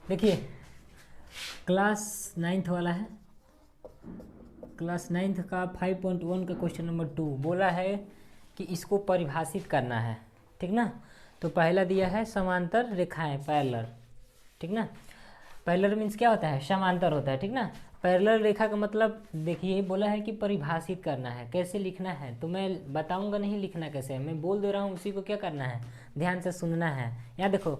देखिए class 9th वाला है, क्लास 9th का 5.1 का क्वेश्चन नंबर 2 बोला है कि इसको परिभाषित करना है, ठीक ना। तो पहला दिया है समांतर रेखाएं, पैरेलल, ठीक ना। पैरेलल मीन्स क्या होता है, समांतर होता है, ठीक ना। पैरेलल रेखा का मतलब देखिए बोला है कि परिभाषित करना है, कैसे लिखना है तो मैं बताऊंगा नहीं लिखना कैसे है, मैं बोल दे रहा हूँ, उसी को क्या करना है, ध्यान से सुनना है। यहाँ देखो,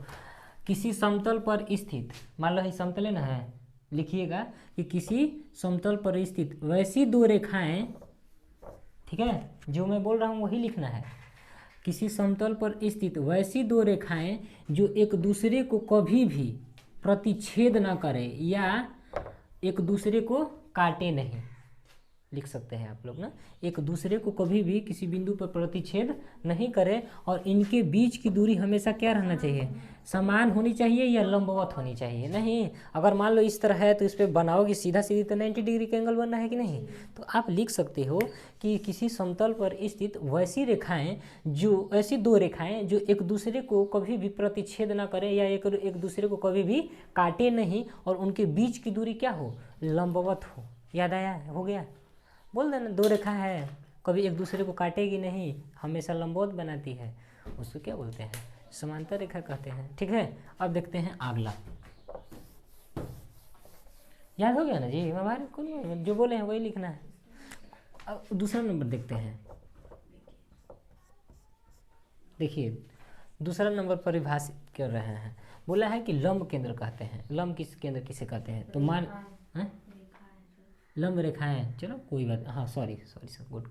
किसी समतल पर स्थित, मान लो ये समतल है ना, है, लिखिएगा कि किसी समतल पर स्थित वैसी दो रेखाएं, ठीक है, जो मैं बोल रहा हूँ वही लिखना है। किसी समतल पर स्थित वैसी दो रेखाएं जो एक दूसरे को कभी भी प्रतिच्छेद न करे या एक दूसरे को काटे नहीं, लिख सकते हैं आप लोग ना, एक दूसरे को कभी भी किसी बिंदु पर प्रतिच्छेद नहीं करे और इनके बीच की दूरी हमेशा क्या रहना चाहिए, समान होनी चाहिए या लंबवत होनी चाहिए। नहीं, अगर मान लो इस तरह है तो इस पर बनाओगे सीधा सीधी तो 90 डिग्री का एंगल बनना है कि नहीं। तो आप लिख सकते हो कि किसी समतल पर स्थित वैसी रेखाएं जो, ऐसी दो रेखाएं जो एक दूसरे को कभी भी प्रतिच्छेद ना करें या एक दूसरे को कभी भी काटे नहीं और उनके बीच की दूरी क्या हो, लंबवत हो। याद आया, हो गया, बोल देना। दो रेखा है, कभी एक दूसरे को काटेगी नहीं, हमेशा लंबवत बनाती है, उसको क्या बोलते हैं, समांतर रेखा कहते हैं, ठीक है। अब देखते हैं अगला, याद हो गया ना जी, हमारे कौन जो बोले हैं वही लिखना है। अब दूसरा नंबर देखते हैं। देखिए दूसरा नंबर परिभाषित कर रहे हैं, बोला है कि लंब केंद्र कहते हैं। लंब किस केंद्र किसे कहते हैं, तो मान लंब रेखाएं, चलो कोई बात, हाँ सॉरी सॉरी सर, गुड।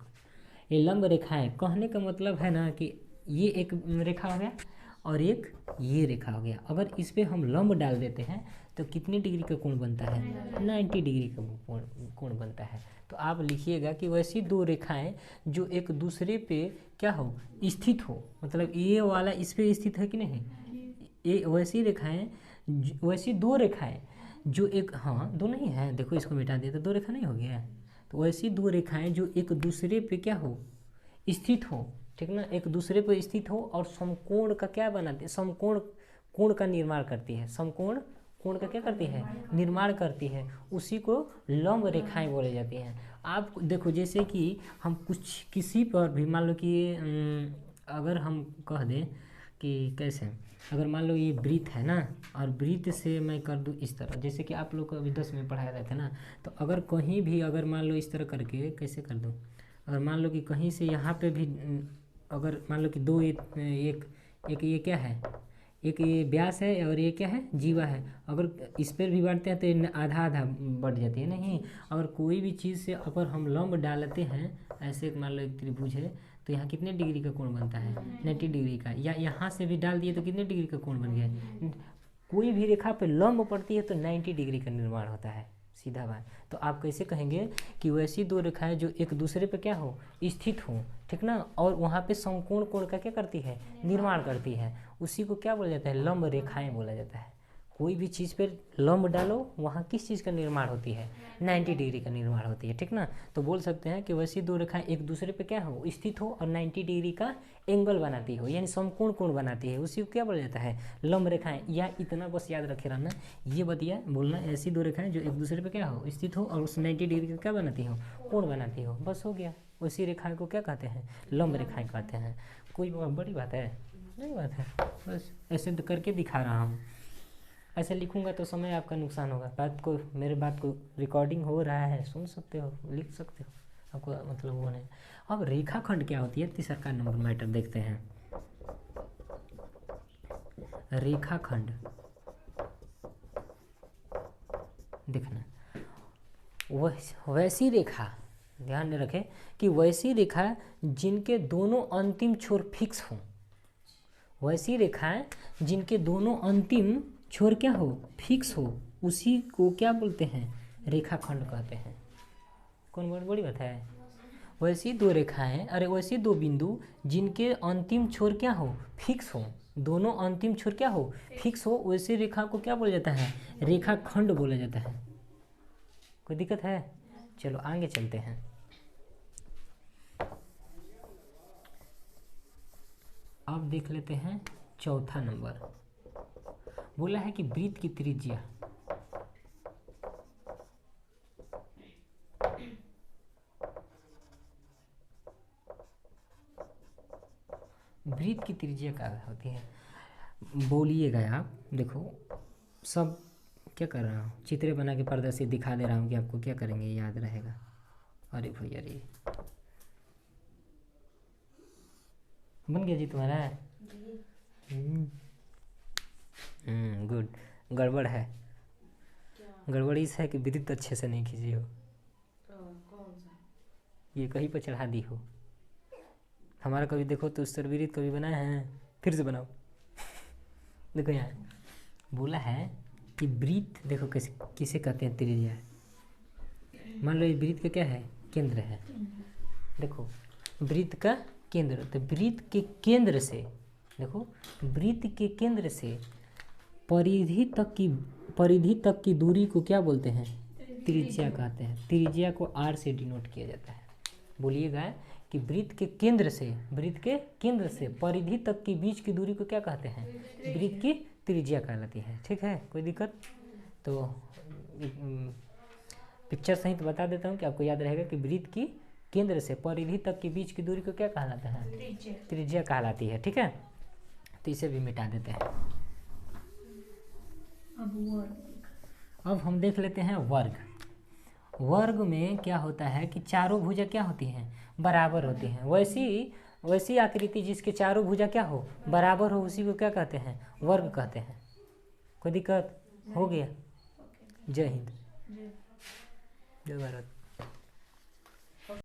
ये लंब रेखाएं कहने का मतलब है ना कि ये एक रेखा हो गया और एक ये रेखा हो गया। अगर इस पर हम लंब डाल देते हैं तो कितनी डिग्री का कोण बनता है, 90 डिग्री का कोण बनता है। तो आप लिखिएगा कि वैसी दो रेखाएं जो एक दूसरे पे क्या हो, स्थित हो, मतलब ये वाला इस पे स्थित है कि नहीं, ये वैसी रेखाएं, वैसी दो रेखाएं जो एक, हाँ दो नहीं है, देखो इसको मिटा दिया तो दो रेखा नहीं हो गया। तो वैसी दो रेखाएं जो एक दूसरे पे क्या हो, स्थित हो, ठीक ना, एक दूसरे पर स्थित हो और समकोण का क्या बनाती है, समकोण कोण का निर्माण करती है, समकोण कोण का क्या करती है, निर्माण करती है, उसी को लंब रेखाएं बोले जाती हैं। आप देखो जैसे कि हम कुछ किसी पर भी मान लो कि अगर हम कह दें कि कैसे, अगर मान लो ये वृत्त है ना और वृत्त से मैं कर दूँ इस तरह, जैसे कि आप लोग को अभी 10 में पढ़ाया रहे थे ना, तो अगर कहीं भी अगर मान लो इस तरह करके कैसे कर दूँ, अगर मान लो कि कहीं से यहाँ पे भी अगर मान लो कि दो एक ये क्या है, एक ये व्यास है और ये क्या है, जीवा है, अगर इस पर भी बांटते हैं तो ये आधा आधा बढ़ जाती है। नहीं, अगर कोई भी चीज़ से अगर हम लंब डालते हैं, ऐसे मान लो एक त्रिभुज है तो यहाँ कितने डिग्री का कोण बनता है, 90 डिग्री का, या यहाँ से भी डाल दिए तो कितने डिग्री का कोण बन गया। कोई भी रेखा पे लंब पड़ती है तो 90 डिग्री का निर्माण होता है, सीधा बात। तो आप कैसे कहेंगे कि वैसी दो रेखाएं जो एक दूसरे पे क्या हो, स्थित हो, ठीक ना, और वहाँ पे समकोण कोण का क्या करती है, निर्माण करती है, उसी को क्या बोला जाता है, लंब रेखाएं बोला जाता है। कोई भी चीज़ पर लंब डालो वहाँ किस चीज़ का निर्माण होती है, 90 डिग्री का निर्माण होती है, ठीक ना। तो बोल सकते हैं कि वैसी दो रेखाएं एक दूसरे पे क्या हो, स्थित हो और 90 डिग्री का एंगल बनाती हो, यानी समकोण कोण बनाती है, उसी को क्या बोला जाता है, लंब रेखाएं। या इतना बस याद रखे रहना, ये बतिया बोलना, ऐसी दो रेखाएं जो एक दूसरे पे क्या हो, स्थित हो और उस 90 डिग्री का क्या बनाती हो, कोण बनाती हो, बस हो गया। उसी रेखाएं को क्या कहते हैं, लंब रेखाएं कहते हैं। कोई बड़ी बात है नहीं, बात है, बस ऐसे करके दिखा रहा हूँ। ऐसे लिखूंगा तो समय आपका नुकसान होगा, बात को, मेरे बात को रिकॉर्डिंग हो रहा है, सुन सकते हो, लिख सकते हो, आपको मतलब वो नहीं। अब रेखाखंड क्या होती है, तीसरा नंबर मैटर देखते हैं। रेखाखंड देखना, वैसी रेखा, ध्यान में रखें कि वैसी रेखा जिनके दोनों अंतिम छोर फिक्स हों, वैसी रेखाएं जिनके दोनों अंतिम छोर क्या हो, फिक्स हो, उसी को क्या बोलते हैं, रेखाखंड कहते हैं। कौन बड़ी बात है, वैसी दो रेखाएं, अरे वैसी दो बिंदु जिनके अंतिम छोर क्या हो, फिक्स हो, दोनों अंतिम छोर क्या हो, फिक्स हो, वैसी रेखा को क्या बोला जाता है, रेखाखंड बोला जाता है। कोई दिक्कत है, चलो आगे चलते हैं। अब देख लेते हैं चौथा नंबर, बोला है कि वृत्त की त्रिज्या वृत्त की त्रिज्या क्या होती है, बोलिएगा आप। देखो सब क्या कर रहा हूँ, चित्र बना के पर्दा से दिखा दे रहा हूँ कि आपको क्या करेंगे याद रहेगा। अरे भैया रे, बन गया जी तुम्हारा? गुड। गड़बड़ है, गड़बड़ इस है कि वृत्त अच्छे से नहीं खींची हो। कौन सा? ये कहीं पर चढ़ा दी हो। हमारा कभी देखो तो उस वृत्त कभी बनाया है, फिर से बनाओ। देखो यहाँ बोला है कि वृत्त, देखो कैसे किसे कहते हैं त्रिज्या। मान लो ये वृत्त का क्या है, केंद्र है। देखो वृत्त का केंद्र, तो वृत्त के केंद्र से, देखो वृत्त के केंद्र से परिधि तक की दूरी को क्या बोलते हैं, त्रिज्या कहते हैं। त्रिज्या को r से डिनोट किया जाता है। बोलिएगा कि वृत्त के केंद्र से परिधि तक की बीच की दूरी को क्या कहते हैं, वृत्त की त्रिज्या कहलाती है। ठीक है, कोई दिक्कत? तो पिक्चर सहित बता देता हूँ कि आपको याद रहेगा कि वृत्त की केंद्र से परिधि तक की बीच की दूरी को क्या कहलाता है, त्रिज्या कहलाती है। ठीक है, तो इसे भी मिटा देते हैं। अब हम देख लेते हैं वर्ग। वर्ग में क्या होता है कि चारों भुजा क्या होती हैं, बराबर होती हैं। वैसी आकृति जिसके चारों भुजा क्या हो, बराबर हो, उसी को क्या कहते हैं, वर्ग कहते हैं। कोई दिक्कत? हो गया। जय हिंद, जय भारत।